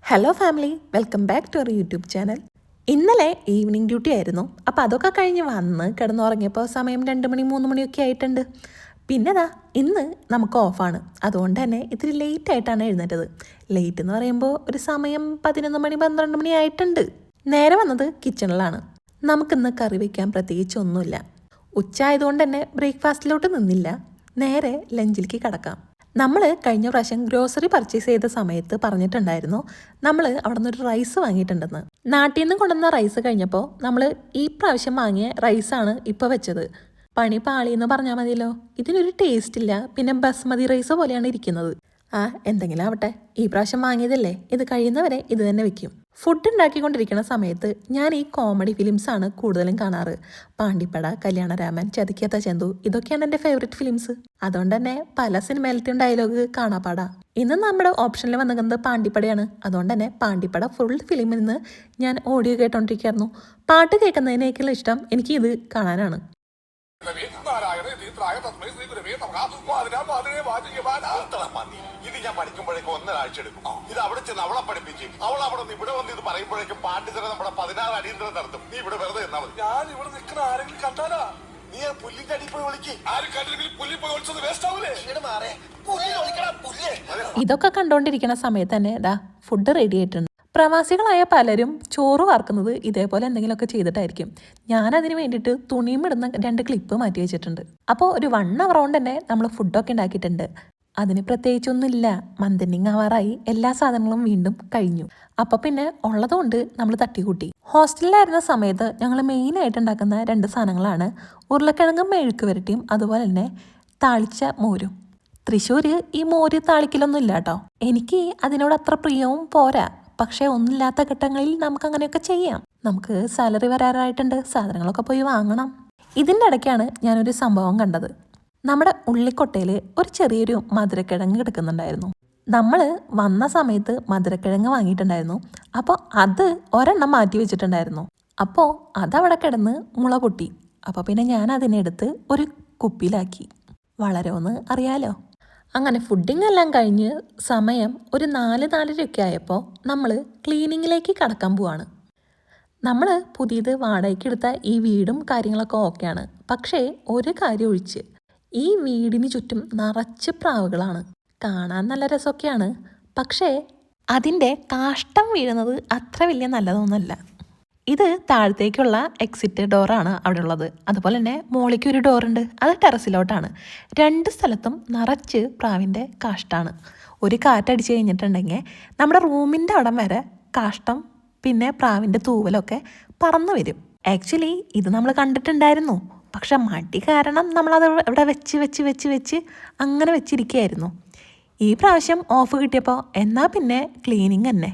Hello family, welcome back to our YouTube channel. ഇന്നലെ evening duty ആയിരുന്നു. അപ്പോൾ അതൊക്കെ കഴിഞ്ഞ് വന്ന് കിടന്നുറങ്ങിയപ്പോൾ സമയം 2 മണി 3 മണിയൊക്കെ ആയിട്ടുണ്ട്. പിന്നെതാ ഇന്ന് നമുക്ക് ഓഫാണ്. അതുകൊണ്ട് തന്നെ ഇത്തിരി ലേറ്റ് ആയിട്ടാണ് എഴുന്നേറ്റത്. ലേറ്റ് എന്ന് പറയുമ്പോൾ ഒരു സമയം 11 മണി 12 മണി ആയിട്ടുണ്ട്. നേരെ വന്നത് കിച്ചണിലാണ്. നമുക്കിന്ന് കറി വയ്ക്കാൻ പ്രത്യേകിച്ച് ഒന്നുമില്ല. ഉച്ച ആയതുകൊണ്ട് തന്നെ ബ്രേക്ക്ഫാസ്റ്റിലോട്ട് നിന്നില്ല. നേരെ ലഞ്ചിലേക്ക് കടക്കാം. നമ്മൾ കഴിഞ്ഞ പ്രാവശ്യം ഗ്രോസറി പർച്ചേസ് ചെയ്ത സമയത്ത് പറഞ്ഞിട്ടുണ്ടായിരുന്നു നമ്മൾ അവിടെ നിന്നൊരു റൈസ് വാങ്ങിയിട്ടുണ്ടെന്ന്. നാട്ടിൽ നിന്ന് കൊണ്ടുവന്ന റൈസ് കഴിഞ്ഞപ്പോൾ നമ്മൾ ഈ പ്രാവശ്യം വാങ്ങിയ റൈസാണ് ഇപ്പോൾ വെച്ചത്. പണി പാളിയെന്ന് പറഞ്ഞാൽ മതിയല്ലോ. ഇതിനൊരു ടേസ്റ്റ് ഇല്ല. പിന്നെ ബസ്മതി റൈസ് പോലെയാണ് ഇരിക്കുന്നത്. എന്തെങ്കിലും ആവട്ടെ, ഈ പ്രാവശ്യം വാങ്ങിയതല്ലേ, ഇത് കഴിയുന്നവരെ ഇത് തന്നെ വെക്കും. ഫുഡ് ഉണ്ടാക്കിക്കൊണ്ടിരിക്കുന്ന സമയത്ത് ഞാൻ ഈ കോമഡി ഫിലിംസാണ് കൂടുതലും കാണാറ്. പാണ്ടിപ്പട, കല്യാണരാമൻ, ചതിക്കാത്ത ചന്തു, ഇതൊക്കെയാണ് എൻ്റെ ഫേവറേറ്റ് ഫിലിംസ്. അതുകൊണ്ട് തന്നെ പല സിനിമയിലത്തെയും ഡയലോഗ് കാണാപ്പാടാ. ഇന്ന് നമ്മുടെ ഓപ്ഷനിൽ വന്നിരിക്കുന്നത് പാണ്ടിപ്പടയാണ്. അതുകൊണ്ട് തന്നെ പാണ്ടിപ്പട ഫുൾ ഫിലിമിൽ നിന്ന് ഞാൻ ഓഡിയോ കേട്ടോണ്ടിരിക്കുകയായിരുന്നു. പാട്ട് കേൾക്കുന്നതിനേക്കാളും ഇഷ്ടം എനിക്ക് ഇത് കാണാനാണ്. ഇത് ഞാൻ പഠിക്കുമ്പോഴേക്കും 1 ആഴ്ച എടുക്കും. ഇത് അവിടെ ചെന്ന് അവളെ പഠിപ്പിച്ച് അവൾ അവിടെ നിന്ന് ഇവിടെ വന്ന് ഇത് പറയുമ്പോഴേക്കും പാണ്ഡിതരെ നമ്മുടെ 16 അടിയന്തരം നടത്തും. നീ ഇവിടെ വെറുതെ എന്നാ മതി. ഞാൻ ഇവിടെ നിൽക്കുന്ന ആരെങ്കിലും കണ്ടാലാ നീ ആ പുല്ലിന്റെ അടി പോയി വിളിക്ക്. ആരും കണ്ടില്ലെങ്കിൽ പുല്ലി പോയി വിളിച്ചത് വേസ്റ്റ് ആവൂലേ? ഇതൊക്കെ കണ്ടോണ്ടിരിക്കുന്ന സമയത്ത് തന്നെ ഇതാ ഫുഡ് റെഡി ആയിട്ടുണ്ട്. പ്രവാസികളായ പലരും ചോറ് വാർക്കുന്നത് ഇതേപോലെ എന്തെങ്കിലുമൊക്കെ ചെയ്തിട്ടായിരിക്കും. ഞാനതിന് വേണ്ടിയിട്ട് തുണിയും ഇടുന്ന 2 ക്ലിപ്പ് മാറ്റി വെച്ചിട്ടുണ്ട്. അപ്പോൾ ഒരു 1 അവർ കൊണ്ട് തന്നെ നമ്മൾ ഫുഡൊക്കെ ഉണ്ടാക്കിയിട്ടുണ്ട്. അതിന് പ്രത്യേകിച്ചൊന്നുമില്ല. മന്തിനിങ് ആവാറായി, എല്ലാ സാധനങ്ങളും വീണ്ടും കഴിഞ്ഞു. അപ്പോൾ പിന്നെ ഉള്ളതുകൊണ്ട് നമ്മൾ തട്ടിക്കൂട്ടി. ഹോസ്റ്റലിലായിരുന്ന സമയത്ത് ഞങ്ങൾ മെയിനായിട്ട് ഉണ്ടാക്കുന്ന 2 സാധനങ്ങളാണ് ഉരുളക്കിഴങ്ങും മെഴുക്ക് വരട്ടിയും അതുപോലെ തന്നെ താളിച്ച മോരും. തൃശ്ശൂർ ഈ മോര് താളിക്കലൊന്നും ഇല്ല കേട്ടോ. എനിക്ക് അതിനോട് അത്ര പ്രിയവും പോരാ. പക്ഷേ ഒന്നില്ലാത്ത ഘട്ടങ്ങളിൽ നമുക്ക് അങ്ങനെയൊക്കെ ചെയ്യാം. നമുക്ക് സാലറി വരാറായിട്ടുണ്ട്, സാധനങ്ങളൊക്കെ പോയി വാങ്ങണം. ഇതിൻ്റെ ഇടയ്ക്കാണ് ഞാനൊരു സംഭവം കണ്ടത്. നമ്മുടെ ഉള്ളിക്കൊട്ടയിൽ ഒരു ചെറിയൊരു മധുരക്കിഴങ്ങ് കിടക്കുന്നുണ്ടായിരുന്നു. നമ്മൾ വന്ന സമയത്ത് മധുരക്കിഴങ്ങ് വാങ്ങിയിട്ടുണ്ടായിരുന്നു. അപ്പോൾ അത് ഒരെണ്ണം മാറ്റി വെച്ചിട്ടുണ്ടായിരുന്നു. അപ്പോൾ അതവിടെ കിടന്ന് മുള പൊട്ടി. അപ്പോൾ പിന്നെ ഞാൻ അതിനെടുത്ത് ഒരു കുപ്പിയിലാക്കി. വളരുമെന്ന് അറിയാലോ. അങ്ങനെ ഫുഡിങ് എല്ലാം കഴിഞ്ഞ് സമയം ഒരു 4-4:30 ആയപ്പോൾ നമ്മൾ ക്ലീനിങ്ങിലേക്ക് കടക്കാൻ പോവാണ്. നമ്മൾ പുതിയത് വാടകയ്ക്ക് എടുത്ത ഈ വീടും കാര്യങ്ങളൊക്കെ ഓക്കെയാണ്. പക്ഷേ ഒരു കാര്യം ഒഴിച്ച്, ഈ വീടിന് ചുറ്റും നിറച്ച് പ്രാവുകളാണ്. കാണാൻ നല്ല രസമൊക്കെയാണ്. പക്ഷേ അതിൻ്റെ കാഷ്ടം വീഴുന്നത് അത്ര വലിയ നല്ലതൊന്നുമല്ല. ഇത് താഴത്തേക്കുള്ള എക്സിറ്റ് ഡോറാണ് അവിടെ ഉള്ളത്. അതുപോലെ തന്നെ മുകളിലേക്ക് ഒരു ഡോറുണ്ട്, അത് ടെറസിലോട്ടാണ്. 2 സ്ഥലത്തും നിറച്ച് പ്രാവിൻ്റെ കാഷ്ടാണ്. ഒരു കാറ്റടിച്ച് കഴിഞ്ഞിട്ടുണ്ടെങ്കിൽ നമ്മുടെ റൂമിൻ്റെ അവിടം വരെ കാഷ്ടം പിന്നെ പ്രാവിൻ്റെ തൂവലൊക്കെ പറന്നു വരും. ആക്ച്വലി ഇത് നമ്മൾ കണ്ടിട്ടുണ്ടായിരുന്നു. പക്ഷെ മടി കാരണം നമ്മളത് ഇവിടെ വെച്ച് അങ്ങനെ വെച്ചിരിക്കുകയായിരുന്നു. ഈ പ്രാവശ്യം ഓഫ് കിട്ടിയപ്പോൾ എന്നാൽ പിന്നെ ക്ലീനിങ് തന്നെ.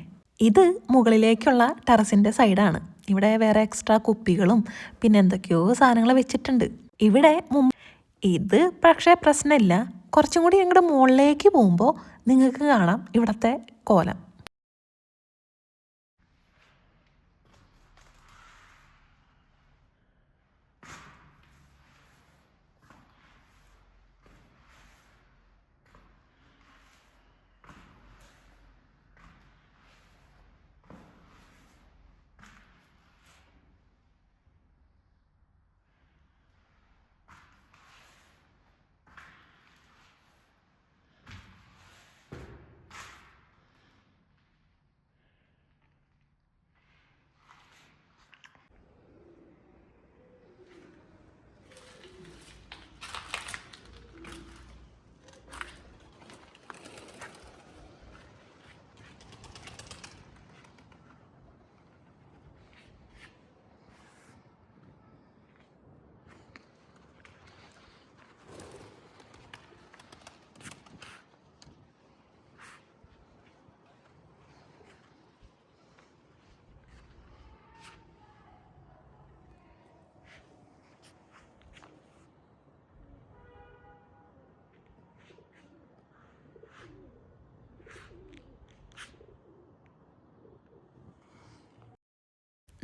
ഇത് മുകളിലേക്കുള്ള ടെറസിൻ്റെ സൈഡാണ്. ഇവിടെ വേറെ എക്സ്ട്രാ കുപ്പികളും പിന്നെ എന്തൊക്കെയോ സാധനങ്ങൾ വെച്ചിട്ടുണ്ട്. ഇവിടെ ഇത് പക്ഷേ പ്രശ്നമില്ല. കുറച്ചും കൂടി ഞങ്ങളുടെ മുകളിലേക്ക് പോകുമ്പോൾ നിങ്ങൾക്ക് കാണാം ഇവിടുത്തെ കോലം.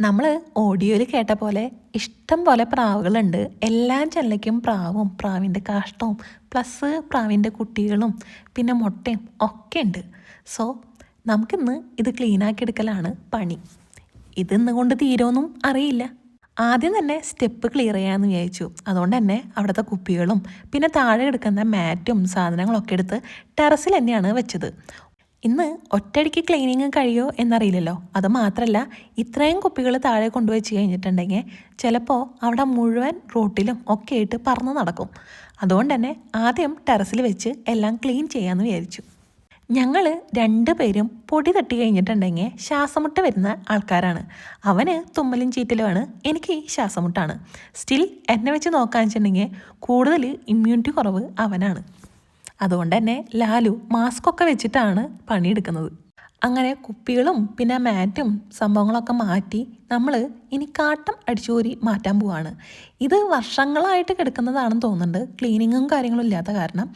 നമ്മൾ ഓഡിയോയിൽ കേട്ട പോലെ ഇഷ്ടം പോലെ പ്രാവുകളുണ്ട്. എല്ലാ ജനലയ്ക്കും പ്രാവും പ്രാവിൻ്റെ കാഷ്ടവും പ്ലസ് പ്രാവിൻ്റെ കുട്ടികളും പിന്നെ മുട്ടയും ഒക്കെ ഉണ്ട്. സോ നമുക്കിന്ന് ഇത് ക്ലീനാക്കി എടുക്കലാണ് പണി. ഇതിന്ന് കൊണ്ട് തീരുമെന്നും അറിയില്ല. ആദ്യം തന്നെ സ്റ്റെപ്പ് ക്ലിയർ ചെയ്യാമെന്ന് വിചാരിച്ചു. അതുകൊണ്ട് തന്നെ അവിടുത്തെ കുപ്പികളും പിന്നെ താഴെ എടുക്കുന്ന മാറ്റും സാധനങ്ങളൊക്കെ എടുത്ത് ടെറസിൽ തന്നെയാണ് വെച്ചത്. ഇന്ന് ഒറ്റയടിക്ക് ക്ലീനിങ് കഴിയുമോ എന്നറിയില്ലല്ലോ. അത് മാത്രമല്ല, ഇത്രയും കുപ്പികൾ താഴെ കൊണ്ടുവച്ച് കഴിഞ്ഞിട്ടുണ്ടെങ്കിൽ ചിലപ്പോൾ അവിടെ മുഴുവൻ റോട്ടിലും ഒക്കെ ആയിട്ട് പറന്ന് നടക്കും. അതുകൊണ്ട് തന്നെ ആദ്യം ടെറസിൽ വെച്ച് എല്ലാം ക്ലീൻ ചെയ്യാമെന്ന് വിചാരിച്ചു. ഞങ്ങൾ 2 പേരും പൊടി തട്ടി കഴിഞ്ഞിട്ടുണ്ടെങ്കിൽ ശ്വാസമുട്ട വരുന്ന ആൾക്കാരാണ്. അവന് തുമ്മലും ചീറ്റലുമാണ്, എനിക്ക് ശ്വാസമുട്ടാണ്. സ്റ്റിൽ എന്നെ വെച്ച് നോക്കാന്ന് വെച്ചിട്ടുണ്ടെങ്കിൽ കൂടുതൽ ഇമ്മ്യൂണിറ്റി കുറവ് അവനാണ്. അതുകൊണ്ട് തന്നെ ലാലു മാസ്കൊക്കെ വെച്ചിട്ടാണ് പണിയെടുക്കുന്നത്. അങ്ങനെ കുപ്പികളും പിന്നെ മാറ്റും സംഭവങ്ങളൊക്കെ മാറ്റി നമ്മൾ ഇനി കാട്ടം അടിച്ചോരി മാറ്റാൻ പോവാണ്. ഇത് വർഷങ്ങളായിട്ട് കിടക്കുന്നതാണെന്ന് തോന്നുന്നുണ്ട്, ക്ലീനിങ്ങും കാര്യങ്ങളും ഇല്ലാത്ത കാരണം.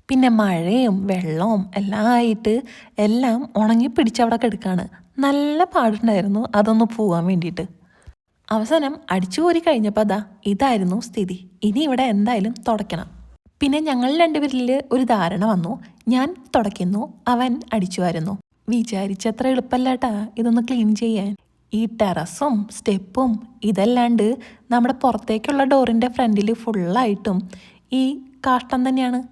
പിന്നെ മഴയും വെള്ളവും എല്ലാം ആയിട്ട് എല്ലാം ഉണങ്ങി പിടിച്ചവിടെ കിടക്കുകയാണ്. നല്ല പാടുണ്ടായിരുന്നു അതൊന്ന് പോവാൻ വേണ്ടിയിട്ട്. അവസാനം അടിച്ചു കോരി കഴിഞ്ഞപ്പോൾ ഇതായിരുന്നു സ്ഥിതി. ഇനി ഇവിടെ എന്തായാലും തുടയ്ക്കണം. പിന്നെ ഞങ്ങൾ 2 പേരിൽ ഒരു ധാരണ വന്നു. ഞാൻ തുടയ്ക്കുന്നു, അവൻ അടിച്ചു വാരുന്നു. വിചാരിച്ചത്ര എളുപ്പമല്ലാട്ടാ ഇതൊന്ന് ക്ലീൻ ചെയ്യാൻ. ഈ ടെറസും സ്റ്റെപ്പും ഇതല്ലാണ്ട് നമ്മുടെ പുറത്തേക്കുള്ള ഡോറിൻ്റെ ഫ്രണ്ടിൽ ഫുള്ളായിട്ടും ഈ കാഷ്ടം തന്നെയാണ്.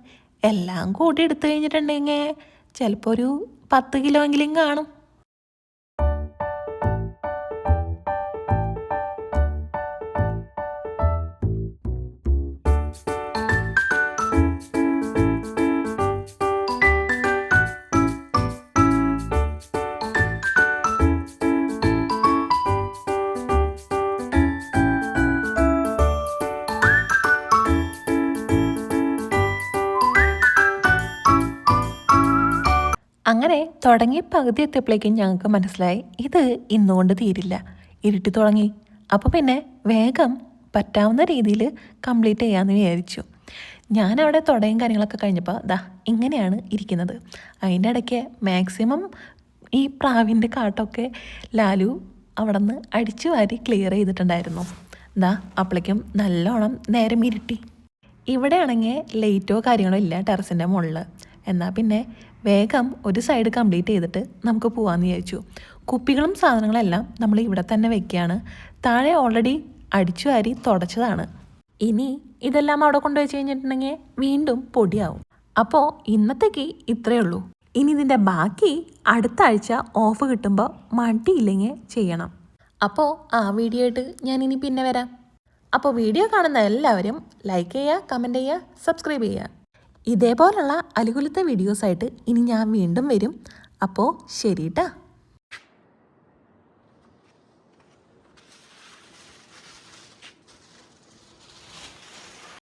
എല്ലാം കൂടി എടുത്തു കഴിഞ്ഞിട്ടുണ്ടെങ്കിൽ ചിലപ്പോൾ ഒരു 10 കിലോ എങ്കിലും കാണും. അങ്ങനെ തുടങ്ങി പകുതി എത്തിയപ്പോഴേക്കും ഞങ്ങൾക്ക് മനസ്സിലായി ഇത് ഇന്നുകൊണ്ട് തീരില്ല. ഇരുട്ടി തുടങ്ങി. അപ്പോൾ പിന്നെ വേഗം പറ്റാവുന്ന രീതിയിൽ കംപ്ലീറ്റ് ചെയ്യാമെന്ന് വിചാരിച്ചു. ഞാനവിടെ തുടയും കാര്യങ്ങളൊക്കെ കഴിഞ്ഞപ്പോൾ ഇങ്ങനെയാണ് ഇരിക്കുന്നത്. അതിൻ്റെ ഇടയ്ക്ക് മാക്സിമം ഈ പ്രാവിൻ്റെ കാട്ടൊക്കെ ലാലു അവിടെ നിന്ന് അടിച്ചു വാരി ക്ലിയർ ചെയ്തിട്ടുണ്ടായിരുന്നു. അപ്പോഴേക്കും നല്ലോണം നേരം ഇരുട്ടി. ഇവിടെ ആണെങ്കിൽ ലൈറ്റോ കാര്യങ്ങളോ ഇല്ല ടെറസിൻ്റെ മുകളിൽ. എന്നാൽ പിന്നെ വേഗം ഒരു സൈഡ് കംപ്ലീറ്റ് ചെയ്തിട്ട് നമുക്ക് പോകാമെന്ന് വിചാരിച്ചു. കുപ്പികളും സാധനങ്ങളെല്ലാം നമ്മൾ ഇവിടെ തന്നെ വെക്കുകയാണ്. താഴെ ഓൾറെഡി അടിച്ചു വാരി തുടച്ചതാണ്. ഇനി ഇതെല്ലാം അവിടെ കൊണ്ടുവച്ച് കഴിഞ്ഞിട്ടുണ്ടെങ്കിൽ വീണ്ടും പൊടിയാവും. അപ്പോൾ ഇന്നത്തേക്ക് ഇത്രയേ ഉള്ളൂ. ഇനി ഇതിൻ്റെ ബാക്കി അടുത്ത ആഴ്ച ഓഫ് കിട്ടുമ്പോൾ മടിയില്ലെങ്കിൽ ചെയ്യണം. അപ്പോൾ ആ വീഡിയോ ആയിട്ട് ഞാൻ ഇനി പിന്നെ വരാം. അപ്പോൾ വീഡിയോ കാണുന്ന എല്ലാവരും ലൈക്ക് ചെയ്യുക, കമൻറ്റ് ചെയ്യുക, സബ്സ്ക്രൈബ് ചെയ്യുക. ഇതേപോലുള്ള അലുകുലത്തെ വീഡിയോസായിട്ട് ഇനി ഞാൻ വീണ്ടും വരും. അപ്പോൾ ശരി ട്ടാ.